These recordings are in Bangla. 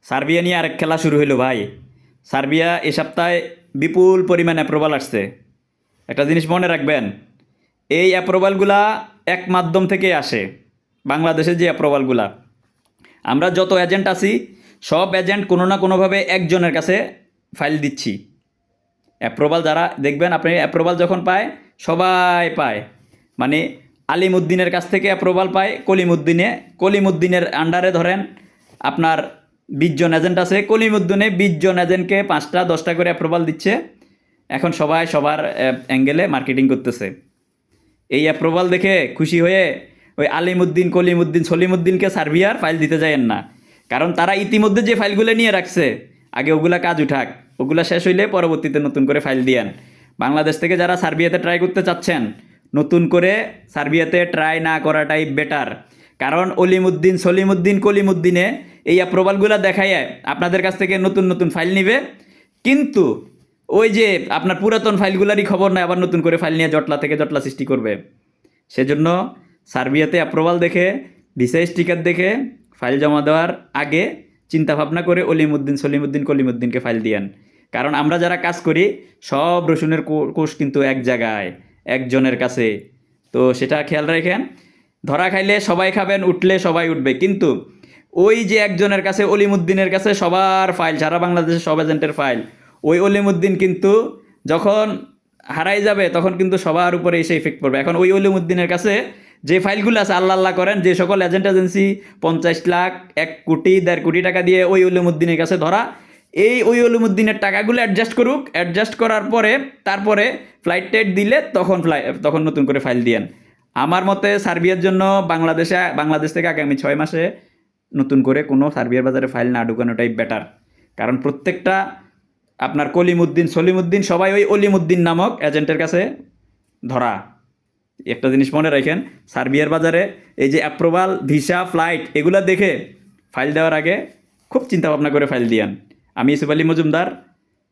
সার্বিয়া নিয়ে আরেক খেলা শুরু হইলো ভাই। সার্বিয়া এ সপ্তাহে বিপুল পরিমাণ অ্যাপ্রুভাল আসছে। একটা জিনিস মনে রাখবেন, এই অ্যাপ্রুভালগুলা এক মাধ্যম থেকে আসে। বাংলাদেশের যে অ্যাপ্রুভালগুলা, আমরা যত এজেন্ট আছি সব এজেন্ট কোনো না কোনোভাবে একজনের কাছে ফাইল দিচ্ছি। অ্যাপ্রুভাল যারা দেখবেন, আপনি অ্যাপ্রুভাল যখন পায় সবাই পায়, মানে আলিমুদ্দিনের কাছ থেকে অ্যাপ্রুভাল পায় কলিমুদ্দিনের আন্ডারে ধরেন আপনার 20 জন এজেন্ট আছে, কলিমুদ্দিনে 20 জন এজেন্টকে 5টা 10টা করে অ্যাপ্রুভাল দিচ্ছে। এখন সবাই সবার অ্যাঙ্গেলে মার্কেটিং করতেছে। এই অ্যাপ্রুভাল দেখে খুশি হয়ে ওই আলিমুদ্দিন কলিমুদ্দিন সলিমুদ্দিনকে সার্বিয়ার ফাইল দিতে যায়েন না, কারণ তারা ইতিমধ্যে যে ফাইলগুলো নিয়ে রাখছে আগে ওগুলা কাজ উঠাক, ওগুলা শেষ হইলে পরবর্তীতে নতুন করে ফাইল দিয়েন। বাংলাদেশ থেকে যারা সার্বিয়াতে ট্রাই করতে চাচ্ছেন, নতুন করে সার্বিয়াতে ট্রাই না করাটাই বেটার। কারণ অলিমুদ্দিন সলিমুদ্দিন কলিমুদ্দিনে এই অ্যাপ্রুভালগুলো দেখায় আপনাদের কাছ থেকে নতুন নতুন ফাইল নিবে, কিন্তু ওই যে আপনার পুরাতন ফাইলগুলারই খবর নাই, আবার নতুন করে ফাইল নিয়ে জটলা থেকে জটলা সৃষ্টি করবে। সেজন্য সার্বিয়াতে অ্যাপ্রুভাল দেখে, ভিসা স্টিকার দেখে ফাইল জমা দেওয়ার আগে চিন্তা ভাবনা করে অলিমুদ্দিন সলিমুদ্দিন কলিমুদ্দিনকে ফাইল দিয়েন। কারণ আমরা যারা কাজ করি সব রসুনের কোষ কিন্তু এক জায়গায়, একজনের কাছে। তো সেটা খেয়াল রাখেন। ধরা খাইলে সবাই খাবেন, উঠলে সবাই উঠবে, কিন্তু ওই যে একজনের কাছে অলিমুদ্দিনের কাছে সবার ফাইল, সারা বাংলাদেশের সব এজেন্টের ফাইল, ওই অলিমুদ্দিন কিন্তু যখন হারাই যাবে তখন কিন্তু সবার উপরে এসে ইফেক্ট পড়বে। এখন ওই অলিমুদ্দিনের কাছে যে ফাইলগুলো আছে, আল্লাহ আল্লাহ করেন যে সকল এজেন্ট এজেন্সি 50 লাখ 1 কোটি 1.5 কোটি টাকা দিয়ে ওই অলিমুদ্দিনের কাছে ধরা, ওই অলিমুদ্দিনের টাকাগুলো অ্যাডজাস্ট করুক, অ্যাডজাস্ট করার পরে তারপরে ফ্লাইট টেট দিলে তখন নতুন করে ফাইল দিয়েন। আমার মতে সার্বিয়ার জন্য বাংলাদেশ থেকে আগামী 6 মাসে নতুন করে কোনো সার্বিয়ার বাজারে ফাইল না ঢুকানোটাই বেটার। কারণ প্রত্যেকটা আপনার কলিমুদ্দিন সলিমুদ্দিন সবাই ওই অলিমুদ্দিন নামক এজেন্টের কাছে ধরা। একটা জিনিস মনে রাখেন, সার্বিয়ার বাজারে এই যে অ্যাপ্রুভাল ভিসা ফ্লাইট এগুলো দেখে ফাইল দেওয়ার আগে খুব চিন্তা ভাবনা করে ফাইল দিয়ান। আমি ইউসুফ আলী মজুমদার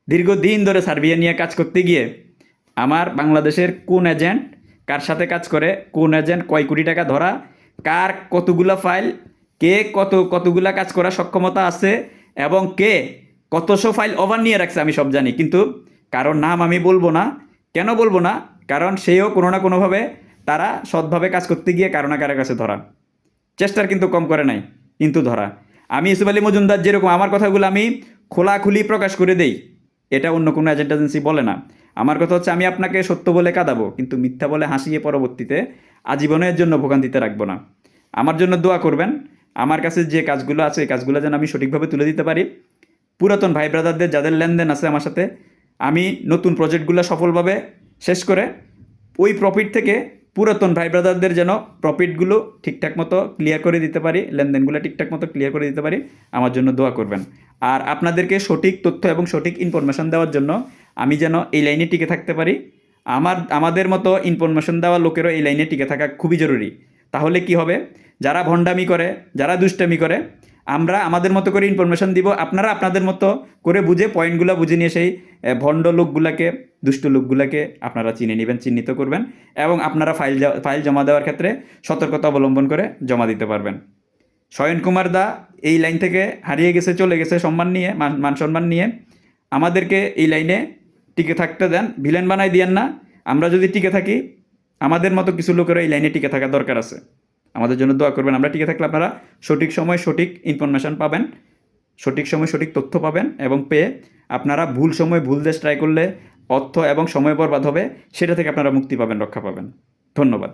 দীর্ঘদিন ধরে সার্বিয়া নিয়ে কাজ করতে গিয়ে আমার বাংলাদেশের কোন এজেন্ট কার সাথে কাজ করে, কোন এজেন্ট কয় কোটি টাকা ধরা, কার কতগুলা ফাইল, কে কতগুলা কাজ করার সক্ষমতা আছে, এবং কে কতশো ফাইল ওভার নিয়ে রাখছে আমি সব জানি। কিন্তু কারোর নাম আমি বলবো না। কেন বলবো না? কারণ সেও কোনো না কোনোভাবে তারা সৎভাবে কাজ করতে গিয়ে কারো না কারো কাছে ধরা, চেষ্টার কিন্তু কম করে নাই, কিন্তু ধরা। আমি ইউসুফ আলী মজুমদার যেরকম আমার কথাগুলো আমি খোলাখুলি প্রকাশ করে দেই, এটা অন্য কোনো এজেন্ট এজেন্সি বলে না। আমার কথা হচ্ছে, আমি আপনাকে সত্য বলে কাঁদাবো, কিন্তু মিথ্যা বলে হাসিয়ে পরবর্তীতে আজীবনের জন্য ভোগান্তিতে রাখবো না। আমার জন্য দোয়া করবেন। আমার কাছে যে কাজগুলো আছে এই কাজগুলো যেন আমি সঠিকভাবে তুলে দিতে পারি। পুরাতন ভাই ব্রাদারদের যাদের লেনদেন আছে আমার সাথে, আমি নতুন প্রজেক্টগুলো সফলভাবে শেষ করে ওই প্রফিট থেকে পুরাতন ভাই ব্রাদারদের যেন প্রফিটগুলো ঠিকঠাক মতো ক্লিয়ার করে দিতে পারি, লেনদেনগুলো ঠিকঠাক মতো ক্লিয়ার করে দিতে পারি। আমার জন্য দোয়া করবেন। আর আপনাদেরকে সঠিক তথ্য এবং সঠিক ইনফরমেশন দেওয়ার জন্য আমি যেন এই লাইনে টিকে থাকতে পারি। আমাদের মতো ইনফরমেশন দেওয়া লোকেরও এই লাইনে টিকে থাকা খুবই জরুরি। তাহলে কি হবে, যারা ভণ্ডামি করে, যারা দুষ্টামি করে, আমরা আমাদের মতো করে ইনফরমেশন দিব, আপনারা আপনাদের মতো করে বুঝে পয়েন্টগুলো বুঝে নিয়ে সেই ভণ্ড লোকগুলাকে, দুষ্ট লোকগুলাকে আপনারা চিনে নেবেন, চিহ্নিত করবেন, এবং আপনারা ফাইল জমা দেওয়ার ক্ষেত্রে সতর্কতা অবলম্বন করে জমা দিতে পারবেন। শয়ন কুমার দা এই লাইন থেকে হারিয়ে গেছে, চলে গেছে সম্মান নিয়ে, মান সম্মান নিয়ে। আমাদেরকে এই লাইনে টিকে থাকতে দেন, ভিলেন বানাই দিয়েন না। আমরা যদি টিকে থাকি, আমাদের মতো কিছু লোকেরও এই লাইনে টিকে থাকার দরকার আছে। আমাদের জন্য দোয়া করবেন। আমরা টিকে থাকলে আপনারা সঠিক সময় সঠিক ইনফরমেশান পাবেন, সঠিক সময় সঠিক তথ্য পাবেন, এবং পেয়ে আপনারা ভুল সময় ভুল দেশ ট্রাই করলে অর্থ এবং সময় বরবাদ হবে, সেটা থেকে আপনারা মুক্তি পাবেন, রক্ষা পাবেন। ধন্যবাদ।